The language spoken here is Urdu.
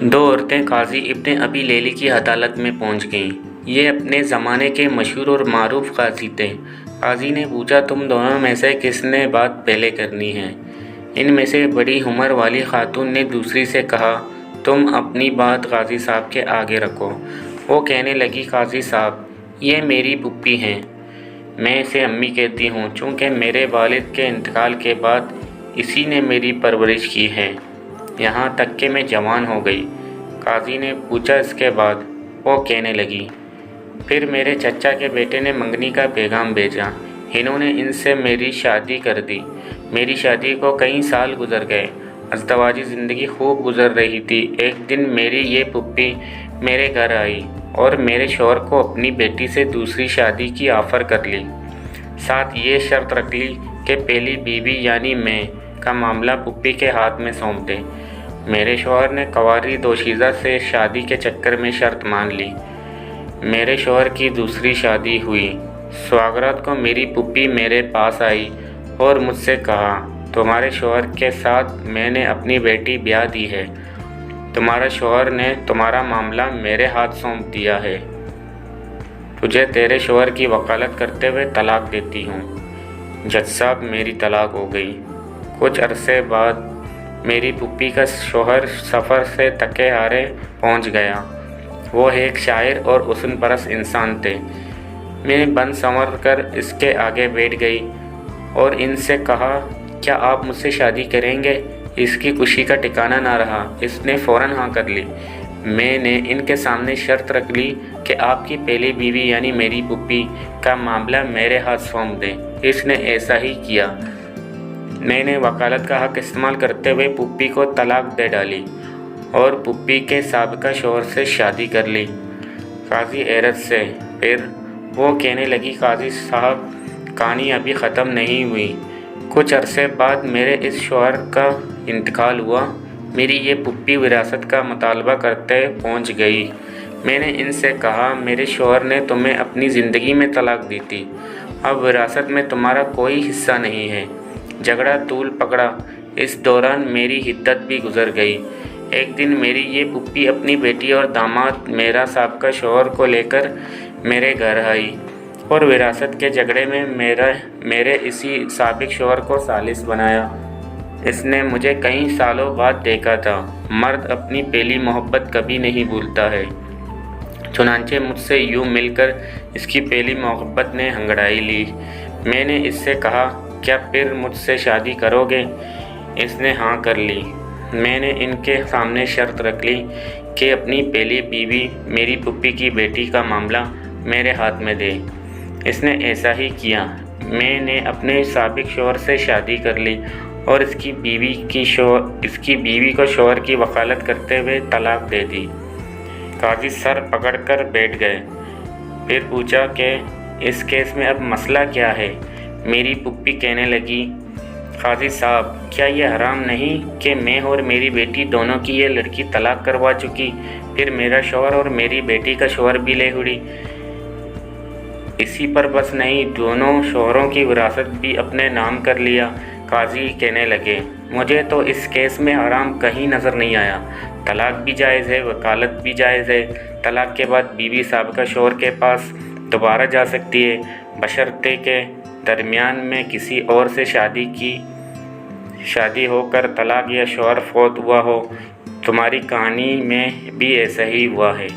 دو عورتیں قاضی ابن ابی لیلی کی عدالت میں پہنچ گئیں۔ یہ اپنے زمانے کے مشہور اور معروف قاضی تھے۔ قاضی نے پوچھا، تم دونوں میں سے کس نے بات پہلے کرنی ہے؟ ان میں سے بڑی عمر والی خاتون نے دوسری سے کہا، تم اپنی بات قاضی صاحب کے آگے رکھو۔ وہ کہنے لگی، قاضی صاحب، یہ میری پھوپھی ہیں۔ میں اسے امی کہتی ہوں، چونکہ میرے والد کے انتقال کے بعد اسی نے میری پرورش کی ہے، یہاں تک کہ میں جوان ہو گئی۔ قاضی نے پوچھا، اس کے بعد؟ وہ کہنے لگی، پھر میرے چچا کے بیٹے نے منگنی کا پیغام بھیجا۔ انہوں نے ان سے میری شادی کر دی۔ میری شادی کو کئی سال گزر گئے، ازدواجی زندگی خوب گزر رہی تھی۔ ایک دن میری یہ پھوپھی میرے گھر آئی اور میرے شوہر کو اپنی بیٹی سے دوسری شادی کی آفر کر لی۔ ساتھ یہ شرط رکھ لی کہ پہلی بیوی یعنی میں کا معاملہ پھوپھی کے ہاتھ میں سونپ دے۔ میرے شوہر نے کنواری دوشیزہ سے شادی کے چکر میں شرط مان لی۔ میرے شوہر کی دوسری شادی ہوئی۔ سوگرات کو میری پھوپھی میرے پاس آئی اور مجھ سے کہا، تمہارے شوہر کے ساتھ میں نے اپنی بیٹی بیاہ دی ہے۔ تمہارے شوہر نے تمہارا معاملہ میرے ہاتھ سونپ دیا ہے۔ تجھے تیرے شوہر کی وکالت کرتے ہوئے طلاق دیتی ہوں۔ جج صاحب، میری طلاق ہو گئی۔ کچھ عرصے بعد میری پھوپھی کا شوہر سفر سے تھکے ہارے پہنچ گیا۔ وہ ایک شاعر اور حسن پرست انسان تھے۔ میں بن سنور کر اس کے آگے بیٹھ گئی اور ان سے کہا، کیا آپ مجھ سے شادی کریں گے؟ اس کی خوشی کا ٹھکانہ نہ رہا۔ اس نے فوراً ہاں کر لی۔ میں نے ان کے سامنے شرط رکھ لی کہ آپ کی پہلی بیوی یعنی میری پھوپھی کا معاملہ میرے ہاتھ سونپ دیں۔ اس نے ایسا ہی کیا۔ میں نے وکالت کا حق استعمال کرتے ہوئے پھوپھی کو طلاق دے ڈالی اور پھوپھی کے سابقہ شوہر سے شادی کر لی۔ قاضی حیرت سے، پھر؟ وہ کہنے لگی، قاضی صاحب، کہانی ابھی ختم نہیں ہوئی۔ کچھ عرصے بعد میرے اس شوہر کا انتقال ہوا۔ میری یہ پھوپھی وراثت کا مطالبہ کرتے پہنچ گئی۔ میں نے ان سے کہا، میرے شوہر نے تمہیں اپنی زندگی میں طلاق دی تھی، اب وراثت میں تمہارا کوئی حصہ نہیں ہے۔ جھگڑا طول پکڑا۔ اس دوران میری عدت بھی گزر گئی۔ ایک دن میری یہ پھوپھی اپنی بیٹی اور داماد میرا سابقہ شوہر کو لے کر میرے گھر آئی اور وراثت کے جھگڑے میں میرے اسی سابق شوہر کو ثالث بنایا۔ اس نے مجھے کئی سالوں بعد دیکھا تھا۔ مرد اپنی پہلی محبت کبھی نہیں بھولتا ہے۔ چنانچہ مجھ سے یوں مل کر اس کی پہلی محبت نے انگڑائی لی۔ میں نے اس سے کہا، کیا پھر مجھ سے شادی کرو گے؟ اس نے ہاں کر لی۔ میں نے ان کے سامنے شرط رکھ لی کہ اپنی پہلی بیوی میری پھوپھی کی بیٹی کا معاملہ میرے ہاتھ میں دے۔ اس نے ایسا ہی کیا۔ میں نے اپنے سابق شوہر سے شادی کر لی اور اس کی بیوی کو شوہر کی وکالت کرتے ہوئے طلاق دے دی۔ قاضی سر پکڑ کر بیٹھ گئے۔ پھر پوچھا کہ اس کیس میں اب مسئلہ کیا ہے؟ میری پھوپھی کہنے لگی، قاضی صاحب، کیا یہ حرام نہیں کہ میں اور میری بیٹی دونوں کی یہ لڑکی طلاق کروا چکی، پھر میرا شوہر اور میری بیٹی کا شوہر بھی لے اڑی؟ اسی پر بس نہیں، دونوں شوہروں کی وراثت بھی اپنے نام کر لیا۔ قاضی کہنے لگے، مجھے تو اس کیس میں حرام کہیں نظر نہیں آیا۔ طلاق بھی جائز ہے، وکالت بھی جائز ہے۔ طلاق کے بعد بیوی سابقہ شوہر کے پاس دوبارہ جا سکتی ہے، بشرطے کہ درمیان میں کسی اور سے شادی ہو کر طلاق یا شوہر فوت ہوا ہو۔ تمہاری کہانی میں بھی ایسا ہی ہوا ہے۔